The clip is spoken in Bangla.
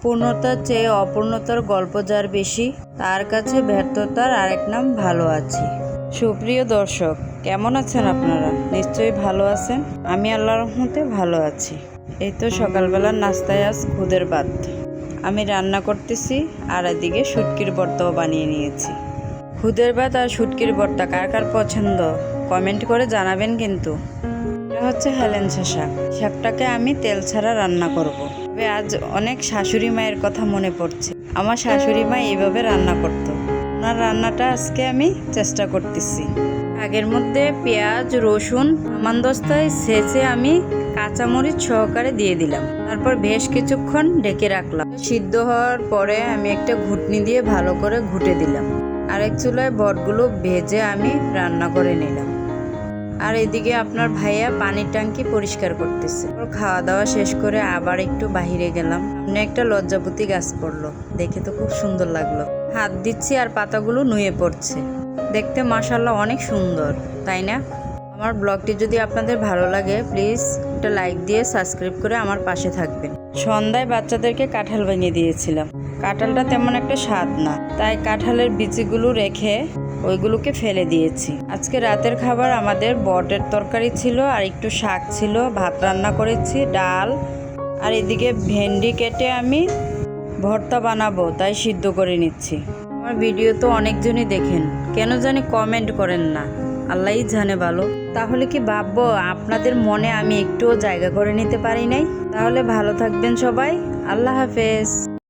পূর্ণতার চেয়ে অপূর্ণতার গল্প যার বেশি, তার কাছে ব্যর্থতার আরেক নাম ভালো আছি। সুপ্রিয় দর্শক, কেমন আছেন আপনারা? নিশ্চয়ই ভালো আছেন। আমি আল্লাহর রহমতে ভালো আছি। এই তো সকালবেলার নাস্তায় আজ খুদের ভাত আমি রান্না করতেছি, আর এদিকে শুটকির ভর্তাও বানিয়ে নিয়েছি। খুদের ভাত আর শুটকির ভর্তা কার কার পছন্দ কমেন্ট করে জানাবেন। কিন্তু এটা হচ্ছে হেলেঞ্চা শাক। শাকটাকে আমি তেল ছাড়া রান্না করব। তবে আজ অনেক শাশুড়ি মায়ের কথা মনে পড়ছে। আমার শাশুড়ি মা এইভাবে রান্না করতো। ওনার রান্নাটা আজকে আমি চেষ্টা করতেছি। আগের মধ্যে পেঁয়াজ রসুন সামান্তস্তায় ছেঁচে আমি কাঁচামরিচ সহকারে দিয়ে দিলাম। তারপর বেশ কিছুক্ষণ ঢেকে রাখলাম। সিদ্ধ হওয়ার পরে আমি একটা ঘুটনি দিয়ে ভালো করে ঘুটে দিলাম। আরেক চুলায় বটগুলো ভেজে আমি রান্না করে নিলাম। আর এদিকে আপনার ভাইয়া পানির ট্যাঙ্কি পরিষ্কার করতেছে। খাওয়া দাওয়া শেষ করে আবার একটু বাহিরে গেলাম। সামনে একটা লজ্জাপতি গাছ পড়লো, দেখে তো খুব সুন্দর লাগলো। হাত দিচ্ছি আর পাতাগুলো নুয়ে পড়ছে। দেখতে মাশাআল্লাহ অনেক সুন্দর, তাই না? আমার ব্লগটি যদি আপনাদের ভালো লাগে প্লিজ একটা লাইক দিয়ে সাবস্ক্রাইব করে আমার পাশে থাকবেন। সন্ধ্যায় বাচ্চাদেরকে কাঁঠাল ভেঙে দিয়েছিলাম। কাঁঠালটা তেমন একটা স্বাদ না, তাই কাঁঠালের বিচিগুলো রেখে ওইগুলোকে ফেলে দিয়েছি। আজকে রাতের খাবার আমাদের বটের তরকারি ছিল, আর একটু শাক ছিল, ভাত রান্না করেছি, ডাল, আর এদিকে ভেন্ডি কেটে আমি ভর্তা বানাবো তাই সিদ্ধ করে নিচ্ছি। আমার ভিডিও তো অনেকজনই দেখেন, কেন জানি কমেন্ট করেন না, আল্লাহই জানে ভালো। তাহলে কি ভাববো আপনাদের মনে আমি একটুও জায়গা করে নিতে পারি নাই? তাহলে ভালো থাকবেন সবাই। আল্লাহ হাফেজ।